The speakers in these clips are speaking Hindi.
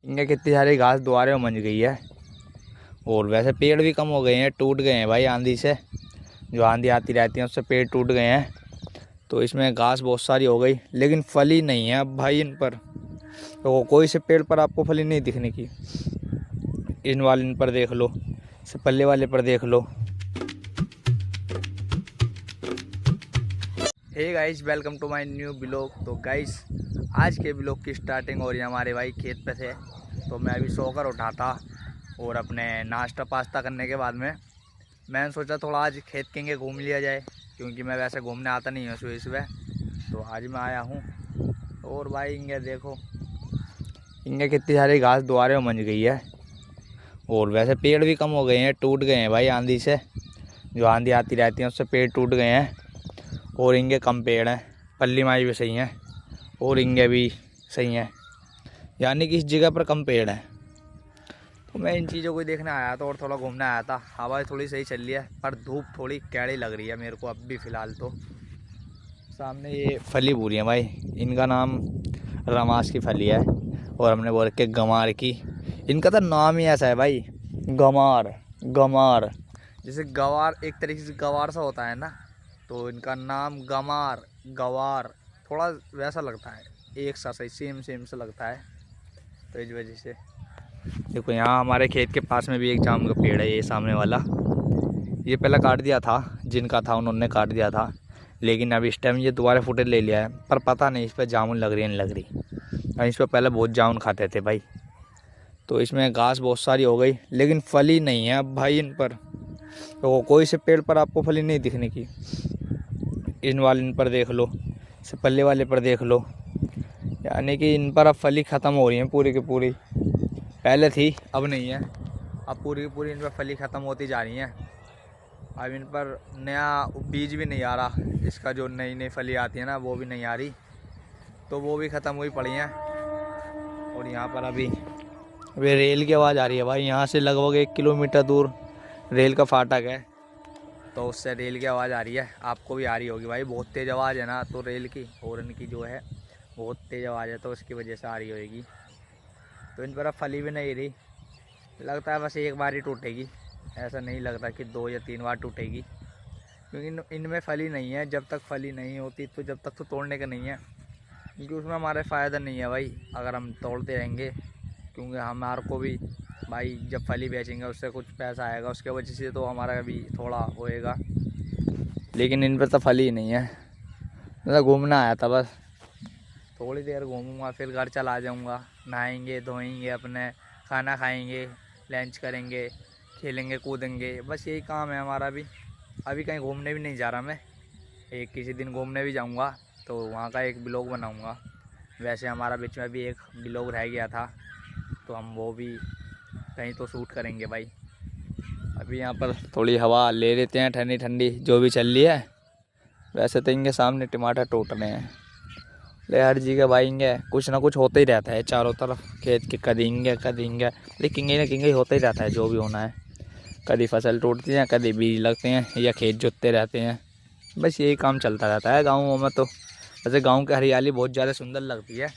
इनके कितनी सारी घास दोबारे उमज गई है। और वैसे पेड़ भी कम हो गए हैं, टूट गए हैं भाई आंधी से। जो आंधी आती रहती है उससे पेड़ टूट गए हैं, तो इसमें घास बहुत सारी हो गई, लेकिन फली नहीं है अब भाई इन पर। तो कोई से पेड़ पर आपको फली नहीं दिखने की। इन वाले इन पर देख लो, से पल्ले वाले पर देख लो। Hey guys, welcome to my new blog. तो गाइस आज के ब्लॉग की स्टार्टिंग हो रही है हमारे भाई खेत पे से। तो मैं अभी सोकर उठा था और अपने नाश्ता पास्ता करने के बाद में मैंने सोचा थोड़ा आज खेत के घूम लिया जाए, क्योंकि मैं वैसे घूमने आता नहीं हूँ सुबह सुबह। तो आज मैं आया हूँ। और भाई इनके देखो, इनके कितनी सारी घास दोबारे उमज गई है। और वैसे पेड़ भी कम हो गए हैं, टूट गए हैं भाई आंधी से। जो आंधी आती रहती है उससे पेड़ टूट गए हैं। और इनके कम पेड़ हैं, पल्ली माई भी सही हैं और इनके भी सही हैं, यानी कि इस जगह पर कम पेड़ हैं। तो मैं इन चीज़ों को देखने आया था और थोड़ा घूमने आया था। हवा थोड़ी सही चल रही है, पर धूप थोड़ी कैड़ी लग रही है मेरे को अब भी फ़िलहाल। तो सामने ये फली पूरी है भाई, इनका नाम रमास की फली है और हमने बोल के गंवार की। इनका तो नाम ही ऐसा है भाई, गंवार। गंवार जैसे गवार, एक तरीके से गवार सा होता है ना, तो इनका नाम गंवार, गवार थोड़ा वैसा लगता है, एक सा सही सेम सा लगता है। तो इस वजह से देखो, यहाँ हमारे खेत के पास में भी एक जाम का पेड़ है, ये सामने वाला। ये पहले काट दिया था, जिनका था उन्होंने काट दिया था, लेकिन अभी इस टाइम ये दोबारा फुटेज ले लिया है। पर पता नहीं इस पर जामुन लग रही है नहीं लग रही। और इस पर पहले बहुत जामुन खाते थे भाई। तो इसमें घास बहुत सारी हो गई, लेकिन फली नहीं है अब भाई इन पर। तो कोई से पेड़ पर आपको फली नहीं दिखने की। इन वाले इन पर देख लो, से पल्ले वाले पर देख लो, यानी कि इन पर अब फली ख़त्म हो रही है पूरी की पूरी। पहले थी अब नहीं है, अब पूरी की पूरी इन पर फली ख़त्म होती जा रही है। अब इन पर नया बीज भी नहीं आ रहा, इसका जो नई नई फली आती है ना वो भी नहीं आ रही, तो वो भी ख़त्म हुई पड़ी हैं। और यहाँ पर अभी रेल की आवाज़ आ रही है भाई। यहाँ से लगभग 1 किलोमीटर दूर रेल का फाटक है, तो उससे रेल की आवाज़ आ रही है। आपको भी आ रही होगी भाई, बहुत तेज़ आवाज़ है ना, तो रेल की हॉर्न की जो है बहुत तेज़ आवाज़ है, तो उसकी वजह से आ रही होगी। तो इन पर अब फली भी नहीं रही, लगता है बस एक बार ही टूटेगी। ऐसा नहीं लगता कि 2 या 3 बार टूटेगी, क्योंकि इनमें फली नहीं है। जब तक फली नहीं होती तो जब तक तो तोड़ने का नहीं है, क्योंकि उसमें हमारा फ़ायदा नहीं है भाई अगर हम तोड़ते रहेंगे। क्योंकि हमारे को भी भाई जब फली बेचेंगे उससे कुछ पैसा आएगा, उसके वजह से तो हमारा भी थोड़ा होएगा। लेकिन इन पर तो फली ही नहीं है। मतलब घूमना आया था बस, थोड़ी देर घूमूंगा फिर घर चला जाऊंगा। नहाएंगे धोएंगे, अपने खाना खाएंगे, लंच करेंगे, खेलेंगे कूदेंगे, बस यही काम है हमारा भी। अभी कहीं घूमने भी नहीं जा रहा मैं। एक किसी दिन घूमने भी जाऊंगा तो वहाँ का एक ब्लॉग बनाऊंगा। वैसे हमारा बीच में भी एक ब्लॉग रह गया था, तो हम वो भी कहीं तो शूट करेंगे भाई। अभी यहाँ पर थोड़ी हवा ले लेते हैं, ठंडी ठंडी जो भी चल रही है। वैसे तो इनके सामने टमाटर टूट रहे हैं, ले हर जगह भाई इनके कुछ ना कुछ होता ही रहता है चारों तरफ खेत के। कदेंगे कदेंगे, लेकिन ना किंगे होता ही रहता है जो भी होना है। कभी फसल टूटती है, कभी बीज लगते हैं, या खेत जोतते रहते हैं। बस यही काम चलता रहता है गाँवों में। तो वैसे गाँव की हरियाली बहुत ज़्यादा सुंदर लगती है।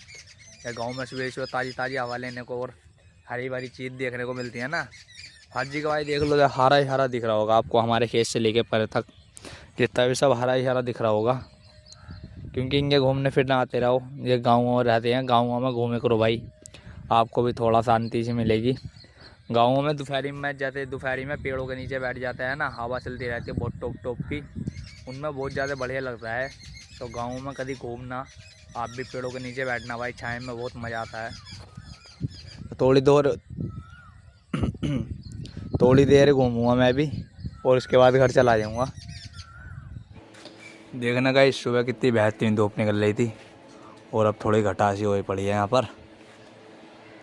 या गाँव में सुबह सुबह ताज़ी ताज़ी हवा लेने को और हरी भरी चीज़ देखने को मिलती है ना। हर जगह भाई देख लो, हरा ही हरा दिख रहा होगा आपको, हमारे खेत से लेके परे तक जितना भी सब हरा ही हरा दिख रहा होगा। क्योंकि इनके घूमने फिरने आते रहो, ये गाँव में रहते हैं, गाँव में घूमे करो भाई, आपको भी थोड़ा शांति से मिलेगी। गाँवों में दोपहरी में जाते, दोपहरी में पेड़ों के नीचे बैठ जाते हैं ना, हवा चलती रहती है बहुत टोप टोप की, उनमें बहुत ज़्यादा बढ़िया लगता है। तो गाँव में कभी घूमना, आप भी पेड़ों के नीचे बैठना भाई, छाए में बहुत मज़ा आता है। थोड़ी देर घूमूंगा मैं भी और उसके बाद घर चला जाऊँगा। देखना गाइस, सुबह कितनी बेहतरीन धूप निकल रही थी और अब थोड़ी घटासी हुई पड़ी है। यहाँ पर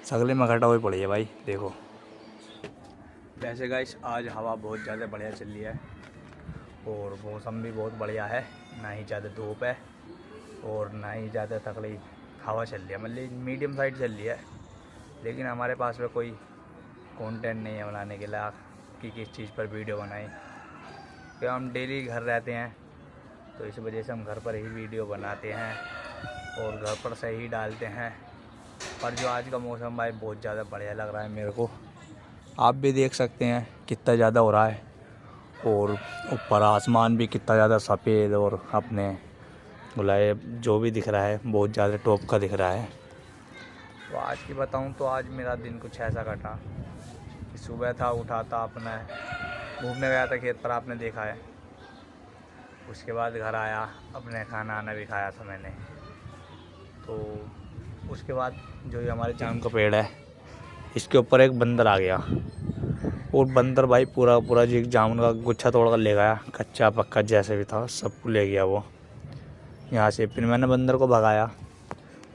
सगले में घटा हुई पड़ी है भाई, देखो। वैसे गाइस आज हवा बहुत ज़्यादा बढ़िया चल रही है और मौसम भी बहुत बढ़िया है, ना ही ज़्यादा धूप है और ना ही ज़्यादा तकड़ी हवा चल रही है, मतलब मीडियम साइड चल रही है। लेकिन हमारे पास में कोई कंटेंट नहीं है बनाने के लिए कि किस चीज़ पर वीडियो बनाएं, क्योंकि हम डेली घर रहते हैं, तो इस वजह से हम घर पर ही वीडियो बनाते हैं और घर पर से ही डालते हैं। पर जो आज का मौसम भाई बहुत ज़्यादा बढ़िया लग रहा है मेरे को। आप भी देख सकते हैं कितना ज़्यादा हो रहा है, और ऊपर आसमान भी कितना ज़्यादा सफ़ेद और अपने बुलाए जो भी दिख रहा है बहुत ज़्यादा टॉप का दिख रहा है। तो आज की बताऊं तो आज मेरा दिन कुछ ऐसा कटा कि सुबह था, उठा था, अपना घूमने गया था खेत पर, आपने देखा है। उसके बाद घर आया, अपने खाना आना भी खाया था मैंने। तो उसके बाद जो ये हमारे जामुन का पेड़ है इसके ऊपर एक बंदर आ गया, और बंदर भाई पूरा जो जामुन का गुच्छा तोड़ कर ले गया, कच्चा पक्का जैसे भी था सब ले गया वो यहाँ से। फिर मैंने बंदर को भगाया।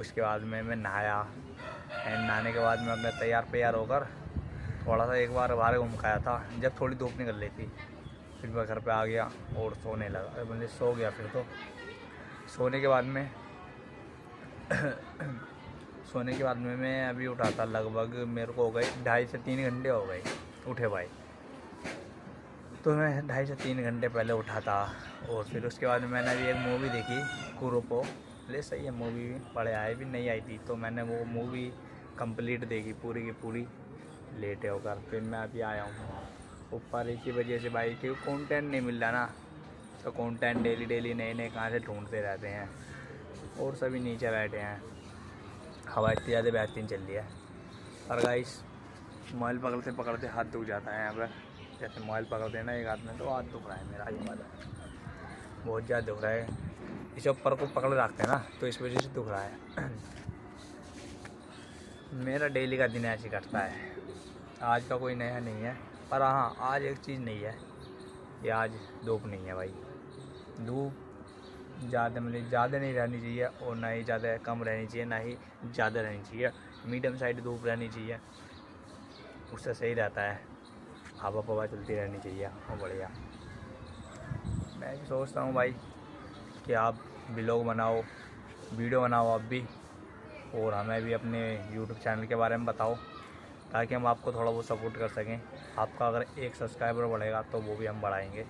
उसके बाद में मैं नहाया, एंड नहाने के बाद में अपने तैयार होकर थोड़ा सा एक बार बाहर घूम खाया था जब थोड़ी धूप निकल रही थी। फिर मैं घर पे आ गया और सोने लगा, मतलब सो गया। फिर तो सोने के बाद में मैं अभी उठा था, लगभग मेरे को हो गए 2.5 से 3 घंटे हो गए उठे भाई। तो मैं 2.5 से 3 घंटे पहले उठा था। और फिर उसके बाद मैंने अभी एक मूवी देखी, कुरुपो। ले सही है मूवी, भी पढ़े आए भी नहीं आई थी, तो मैंने वो मूवी कंप्लीट देखी पूरी की पूरी लेटे होकर। फिर मैं अभी आया हूँ ऊपर इसी वजह से भाई, क्योंकि कंटेंट नहीं मिल रहा ना। तो कंटेंट डेली नए कहाँ से ढूंढते रहते हैं, और सभी नीचे बैठे हैं। हवा इतनी ज़्यादा बेहतरीन चल रही है। और गाइस मोबाइल पकड़ते हाथ दुख जाता है यहाँ पर। जैसे मोबाइल पकड़ते हैं ना एक हाथ में, तो हाथ दुख रहा है मेरा, ये वाला बहुत ज़्यादा दुख रहा है। इसे ऊपर को पकड़ रखते हैं ना, तो इस वजह से दुख रहा है। मेरा डेली का दिन ऐसे कटता है। आज का कोई नया नहीं है, पर हाँ आज एक चीज़ नहीं है कि आज धूप नहीं है भाई। धूप ज़्यादा मतलब ज़्यादा नहीं रहनी चाहिए, और ना ही ज़्यादा कम रहनी चाहिए, ना ही ज़्यादा रहनी चाहिए। मीडियम साइड धूप रहनी चाहिए, उससे सही रहता है। हवा चलती रहनी चाहिए और बढ़िया। मैं भी सोचता हूँ भाई कि आप ब्लॉग बनाओ, वीडियो बनाओ आप भी, और हमें भी अपने यूट्यूब चैनल के बारे में बताओ, ताकि हम आपको थोड़ा बहुत सपोर्ट कर सकें। आपका अगर 1 सब्सक्राइबर बढ़ेगा तो वो भी हम बढ़ाएंगे,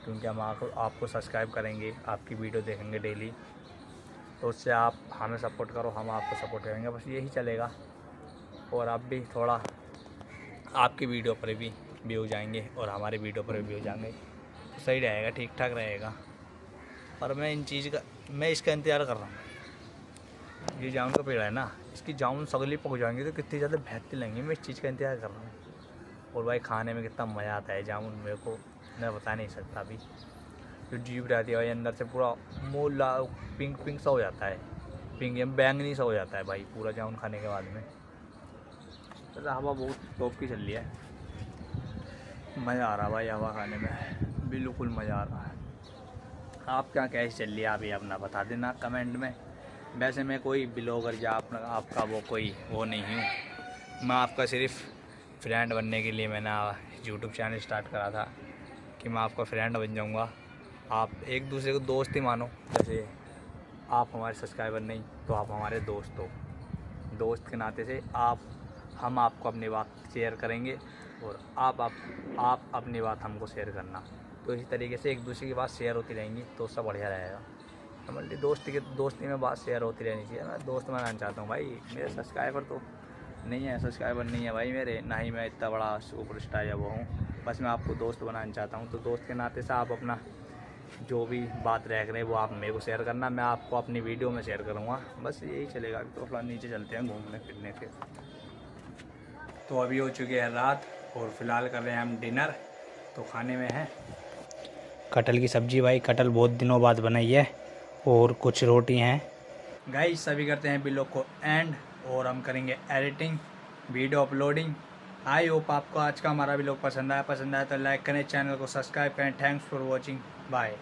क्योंकि हम आपको सब्सक्राइब करेंगे, आपकी वीडियो देखेंगे डेली। तो उससे आप हमें सपोर्ट करो, हम आपको सपोर्ट करेंगे, बस यही चलेगा। और आप भी थोड़ा आपकी वीडियो पर भी व्यू जाएंगे और हमारे वीडियो पर भी व्यू जाएंगे, तो सही रहेगा, ठीक ठाक रहेगा। और मैं इसका इंतज़ार कर रहा हूँ। ये जामुन का पेड़ है ना, इसकी जामुन सगली पक जाएंगी तो कितनी ज़्यादा बेहतरीन लगेंगी। मैं इस चीज़ का इंतज़ार कर रहा हूँ। और भाई खाने में कितना मज़ा आता है जामुन, मेरे को मैं बता नहीं सकता। अभी जो जीभ रहती है भाई अंदर से पूरा मोला पिंक सा हो जाता है, पिंक या बैंगनी सा हो जाता है भाई पूरा जामुन खाने के बाद में। तो हवा बहुत टॉप की चल रही है, मज़ा आ रहा भाई हवा खाने में, बिल्कुल मज़ा आ रहा है। आप क्या कैसी चल रही है अभी अपना बता देना कमेंट में। वैसे मैं कोई ब्लॉगर या आपका वो कोई वो नहीं हूँ, मैं आपका सिर्फ फ्रेंड बनने के लिए मैंने यूट्यूब चैनल स्टार्ट करा था कि मैं आपका फ्रेंड बन जाऊँगा। आप एक दूसरे को दोस्त ही मानो, जैसे आप हमारे सब्सक्राइबर नहीं तो आप हमारे दोस्त हो। दोस्त के नाते से हम आपको अपनी बात शेयर करेंगे, और आप अपनी बात हमको शेयर करना। तो इसी तरीके से एक दूसरे की बात शेयर होती रहेंगी तो सब बढ़िया रहेगा। हमारी दोस्ती में बात शेयर होती रहनी चाहिए। मैं दोस्त बनाना चाहता हूँ भाई। मेरे सब्सक्राइबर तो नहीं है, सब्सक्राइबर नहीं है भाई मेरे, ना ही मैं इतना बड़ा सुपरस्टार या वो हूँ। बस मैं आपको दोस्त बनाना चाहता हूँ। तो दोस्त के नाते से आप अपना जो भी बात रह रहे वो आप मेरे को शेयर करना, मैं आपको अपनी वीडियो में शेयर करूँगा। बस यही चलेगा। तो थोड़ा नीचे चलते हैं घूमने फिरने के। तो अभी हो चुकी है रात, और फिलहाल कर रहे हैं हम डिनर। तो खाने में है कटहल की सब्ज़ी भाई, कटहल बहुत दिनों बाद बनाई है, और कुछ रोटी हैं। गाइस सभी करते हैं ब्लॉग को एंड, और हम करेंगे editing, video uploading. I hope आपको आज का हमारा ब्लॉग पसंद आया तो लाइक करें, चैनल को सब्सक्राइब करें। Thanks for watching, bye.